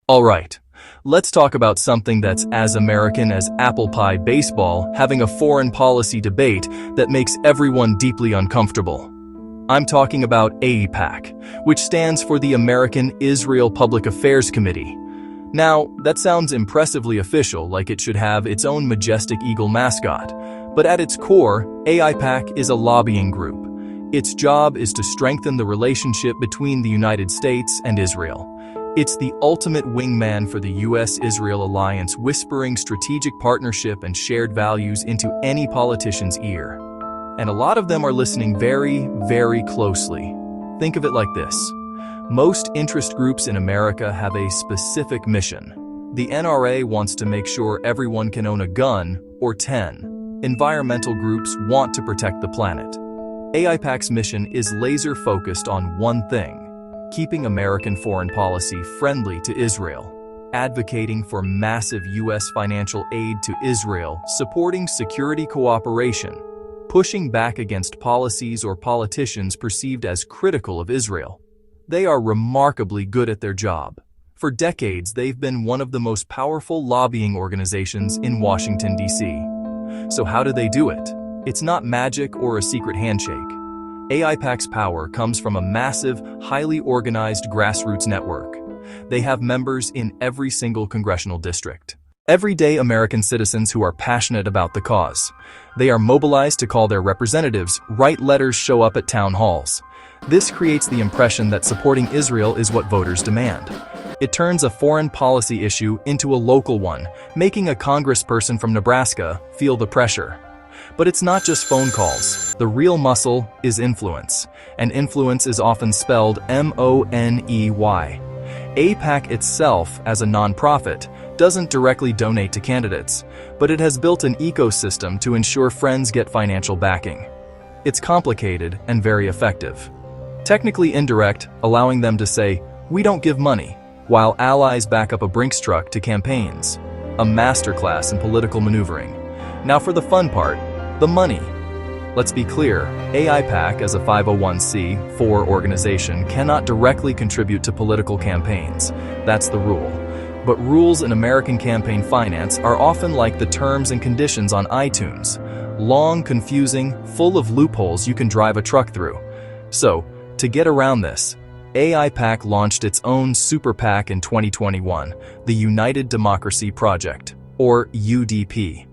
Alright, let's talk about something that's as American as apple pie baseball having a foreign policy debate that makes everyone deeply uncomfortable. I'm talking about AIPAC, which stands for the American Israel Public Affairs Committee. Now, that sounds impressively official, like it should have its own majestic eagle mascot. But at its core, AIPAC is a lobbying group. Its job is to strengthen the relationship between the United States and Israel. It's the ultimate wingman for the U.S.-Israel alliance, whispering strategic partnership and shared values into any politician's ear. And a lot of them are listening very, very closely. Think of it like this. Most interest groups in America have a specific mission. The NRA wants to make sure everyone can own a gun, or 10. Environmental groups want to protect the planet. AIPAC's mission is laser-focused on one thing: keeping American foreign policy friendly to Israel, advocating for massive U.S. financial aid to Israel, supporting security cooperation, pushing back against policies or politicians perceived as critical of Israel. They are remarkably good at their job. For decades, they've been one of the most powerful lobbying organizations in Washington, D.C. So how do they do it? It's not magic or a secret handshake. AIPAC's power comes from a massive, highly organized grassroots network. They have members in every single congressional district. Everyday American citizens who are passionate about the cause. They are mobilized to call their representatives, write letters, show up at town halls. This creates the impression that supporting Israel is what voters demand. It turns a foreign policy issue into a local one, making a congressperson from Nebraska feel the pressure. But it's not just phone calls. The real muscle is influence, and influence is often spelled M-O-N-E-Y. AIPAC itself, as a nonprofit, doesn't directly donate to candidates, but it has built an ecosystem to ensure friends get financial backing. It's complicated and very effective. Technically indirect, allowing them to say, "We don't give money," while allies back up a Brinks truck to campaigns. A masterclass in political maneuvering. Now for the fun part, the money. Let's be clear, AIPAC as a 501c4 organization cannot directly contribute to political campaigns. That's the rule. But rules in American campaign finance are often like the terms and conditions on iTunes. Long, confusing, full of loopholes you can drive a truck through. So, to get around this, AIPAC launched its own super PAC in 2021, the United Democracy Project, or UDP.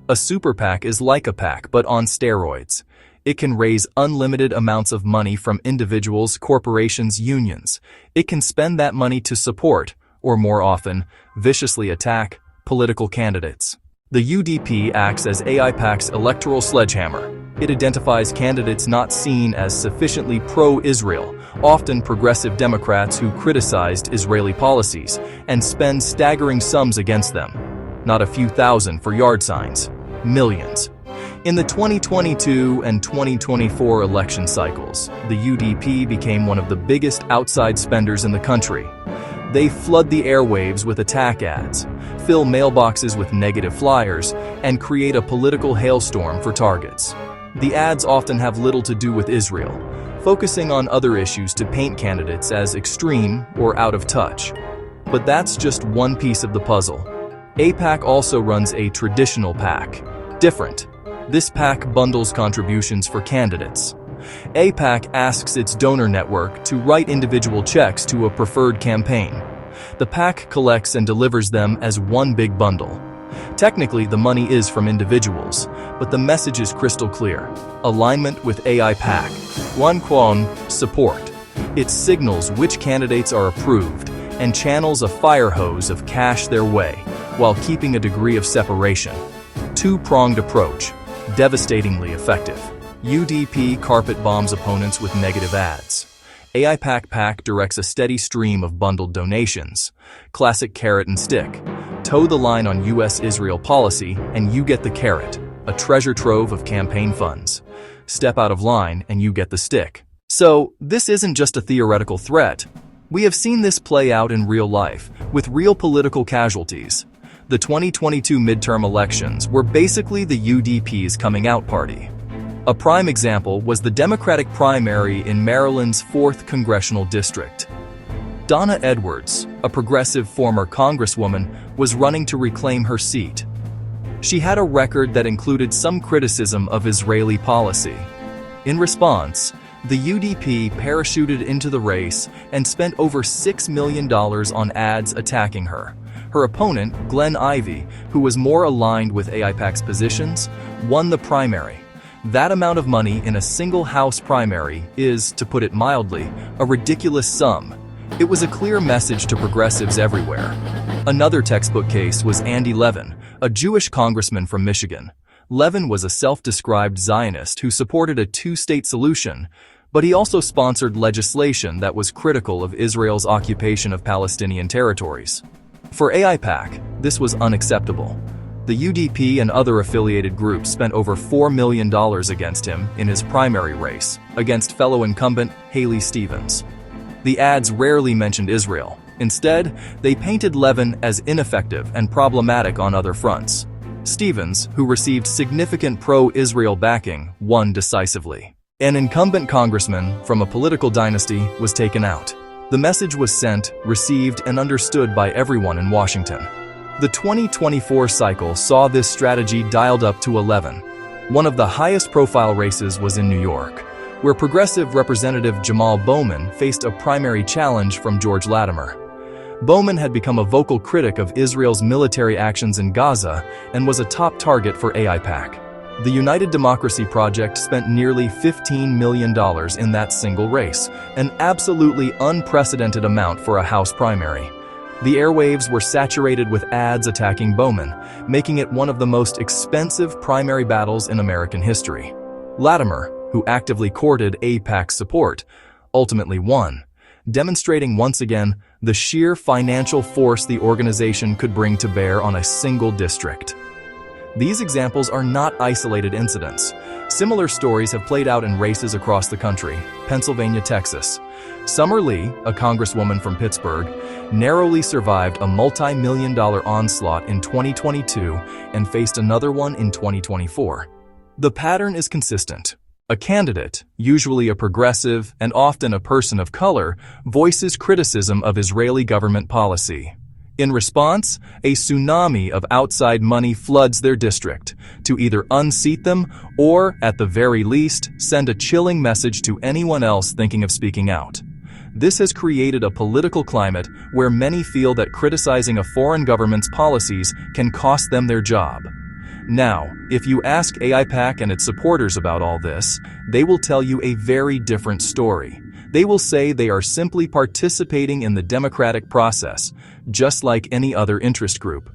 A super PAC is like a PAC but on steroids. It can raise unlimited amounts of money from individuals, corporations, unions. It can spend that money to support, or more often, viciously attack, political candidates. The UDP acts as AIPAC's electoral sledgehammer. It identifies candidates not seen as sufficiently pro-Israel, often progressive Democrats who criticized Israeli policies, and spends staggering sums against them. Not a few thousand for yard signs. Millions. In the 2022 and 2024 election cycles, the UDP became one of the biggest outside spenders in the country. They flood the airwaves with attack ads, fill mailboxes with negative flyers, and create a political hailstorm for targets. The ads often have little to do with Israel, focusing on other issues to paint candidates as extreme or out of touch. But that's just one piece of the puzzle. AIPAC also runs a traditional PAC. Different. This PAC bundles contributions for candidates. AIPAC asks its donor network to write individual checks to a preferred campaign. The PAC collects and delivers them as one big bundle. Technically, the money is from individuals, but the message is crystal clear. Alignment with AIPAC. One support. It signals which candidates are approved and channels a fire hose of cash their way, while keeping a degree of separation. Two-pronged approach. Devastatingly effective. UDP carpet bombs opponents with negative ads. AIPAC PAC directs a steady stream of bundled donations. Classic carrot and stick. Toe the line on U.S.-Israel policy and you get the carrot, a treasure trove of campaign funds. Step out of line and you get the stick. So, this isn't just a theoretical threat. We have seen this play out in real life, with real political casualties. The 2022 midterm elections were basically the UDP's coming out party. A prime example was the Democratic primary in Maryland's 4th congressional district. Donna Edwards, a progressive former congresswoman, was running to reclaim her seat. She had a record that included some criticism of Israeli policy. In response, the UDP parachuted into the race and spent over $6 million on ads attacking her. Her opponent, Glenn Ivey, who was more aligned with AIPAC's positions, won the primary. That amount of money in a single House primary is, to put it mildly, a ridiculous sum. It was a clear message to progressives everywhere. Another textbook case was Andy Levin, a Jewish congressman from Michigan. Levin was a self-described Zionist who supported a two-state solution, but he also sponsored legislation that was critical of Israel's occupation of Palestinian territories. For AIPAC, this was unacceptable. The UDP and other affiliated groups spent over $4 million against him in his primary race, against fellow incumbent Haley Stevens. The ads rarely mentioned Israel. Instead, they painted Levin as ineffective and problematic on other fronts. Stevens, who received significant pro-Israel backing, won decisively. An incumbent congressman from a political dynasty was taken out. The message was sent, received, and understood by everyone in Washington. The 2024 cycle saw this strategy dialed up to 11. One of the highest profile races was in New York, where progressive Representative Jamal Bowman faced a primary challenge from George Latimer. Bowman had become a vocal critic of Israel's military actions in Gaza and was a top target for AIPAC. The United Democracy Project spent nearly $15 million in that single race, an absolutely unprecedented amount for a House primary. The airwaves were saturated with ads attacking Bowman, making it one of the most expensive primary battles in American history. Latimer, who actively courted AIPAC's support, ultimately won, demonstrating once again the sheer financial force the organization could bring to bear on a single district. These examples are not isolated incidents. Similar stories have played out in races across the country: Pennsylvania, Texas. Summer Lee, a congresswoman from Pittsburgh, narrowly survived a multi-million-dollar onslaught in 2022 and faced another one in 2024. The pattern is consistent. A candidate, usually a progressive and often a person of color, voices criticism of Israeli government policy. In response, a tsunami of outside money floods their district to either unseat them or, at the very least, send a chilling message to anyone else thinking of speaking out. This has created a political climate where many feel that criticizing a foreign government's policies can cost them their job. Now, if you ask AIPAC and its supporters about all this, they will tell you a very different story. They will say they are simply participating in the democratic process, just like any other interest group.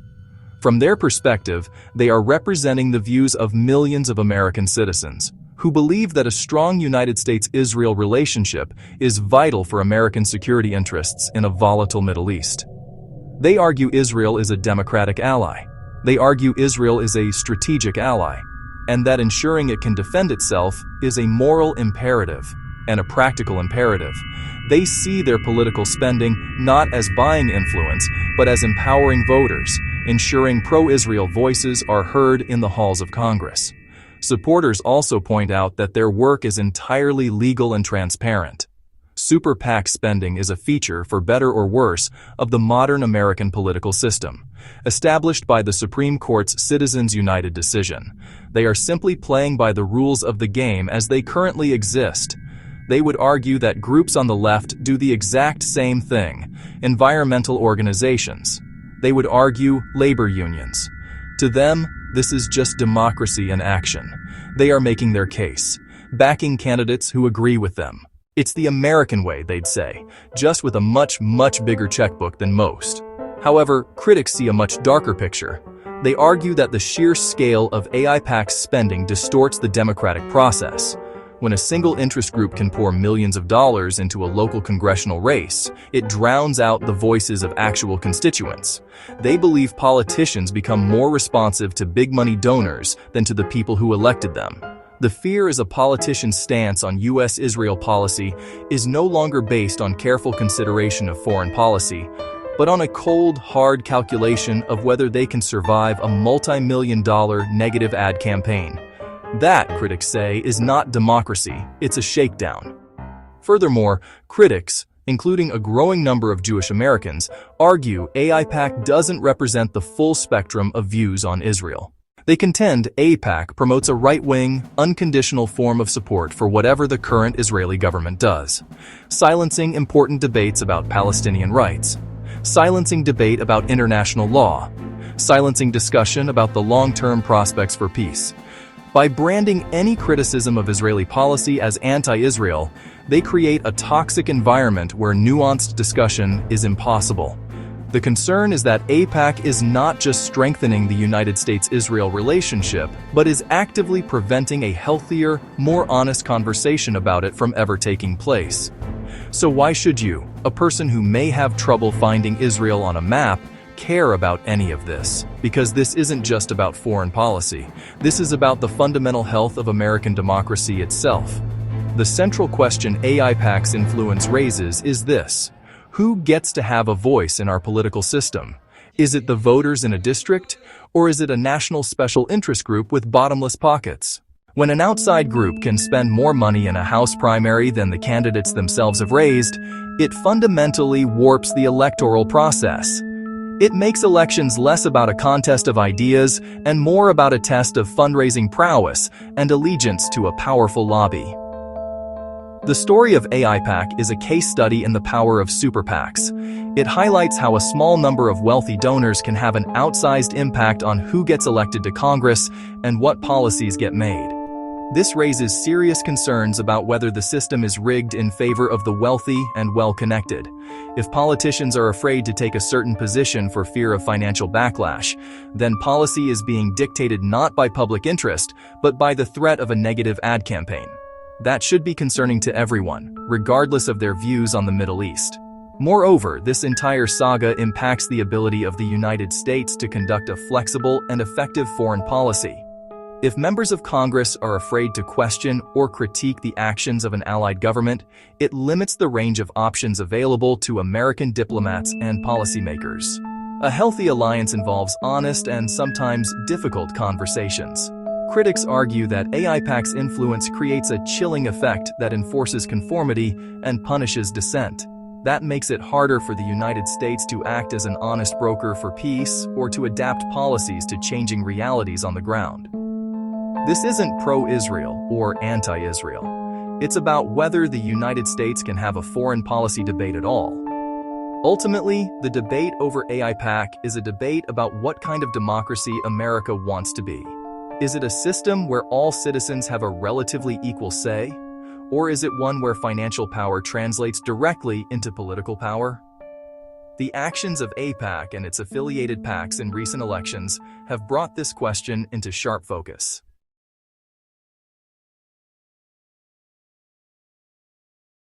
From their perspective, they are representing the views of millions of American citizens who believe that a strong United States-Israel relationship is vital for American security interests in a volatile Middle East. They argue Israel is a democratic ally. They argue Israel is a strategic ally, and that ensuring it can defend itself is a moral imperative and a practical imperative. They see their political spending not as buying influence, but as empowering voters, ensuring pro-Israel voices are heard in the halls of Congress. Supporters also point out that their work is entirely legal and transparent. Super PAC spending is a feature, for better or worse, of the modern American political system, established by the Supreme Court's Citizens United decision. They are simply playing by the rules of the game as they currently exist. They would argue that groups on the left do the exact same thing: environmental organizations. They would argue labor unions. To them, this is just democracy in action. They are making their case, backing candidates who agree with them. It's the American way, they'd say, just with a much bigger checkbook than most. However, critics see a much darker picture. They argue that the sheer scale of AIPAC's spending distorts the democratic process. When a single interest group can pour millions of dollars into a local congressional race, it drowns out the voices of actual constituents. They believe politicians become more responsive to big money donors than to the people who elected them. The fear is a politician's stance on U.S.-Israel policy is no longer based on careful consideration of foreign policy, but on a cold, hard calculation of whether they can survive a multi-million-dollar negative ad campaign. That, critics say, is not democracy, it's a shakedown. Furthermore, critics, including a growing number of Jewish Americans, argue AIPAC doesn't represent the full spectrum of views on Israel. They contend AIPAC promotes a right-wing, unconditional form of support for whatever the current Israeli government does, silencing important debates about Palestinian rights, silencing debate about international law, silencing discussion about the long-term prospects for peace. By branding any criticism of Israeli policy as anti-Israel, they create a toxic environment where nuanced discussion is impossible. The concern is that AIPAC is not just strengthening the United States-Israel relationship, but is actively preventing a healthier, more honest conversation about it from ever taking place. So why should you, a person who may have trouble finding Israel on a map, care about any of this? Because this isn't just about foreign policy. This is about the fundamental health of American democracy itself. The central question AIPAC's influence raises is this: who gets to have a voice in our political system? Is it the voters in a district, or is it a national special interest group with bottomless pockets? When an outside group can spend more money in a House primary than the candidates themselves have raised, it fundamentally warps the electoral process. It makes elections less about a contest of ideas and more about a test of fundraising prowess and allegiance to a powerful lobby. The story of AIPAC is a case study in the power of super PACs. It highlights how a small number of wealthy donors can have an outsized impact on who gets elected to Congress and what policies get made. This raises serious concerns about whether the system is rigged in favor of the wealthy and well-connected. If politicians are afraid to take a certain position for fear of financial backlash, then policy is being dictated not by public interest, but by the threat of a negative ad campaign. That should be concerning to everyone, regardless of their views on the Middle East. Moreover, this entire saga impacts the ability of the United States to conduct a flexible and effective foreign policy. If members of Congress are afraid to question or critique the actions of an allied government, it limits the range of options available to American diplomats and policymakers. A healthy alliance involves honest and sometimes difficult conversations. Critics argue that AIPAC's influence creates a chilling effect that enforces conformity and punishes dissent. That makes it harder for the United States to act as an honest broker for peace or to adapt policies to changing realities on the ground. This isn't pro-Israel or anti-Israel. It's about whether the United States can have a foreign policy debate at all. Ultimately, the debate over AIPAC is a debate about what kind of democracy America wants to be. Is it a system where all citizens have a relatively equal say? Or is it one where financial power translates directly into political power? The actions of AIPAC and its affiliated PACs in recent elections have brought this question into sharp focus.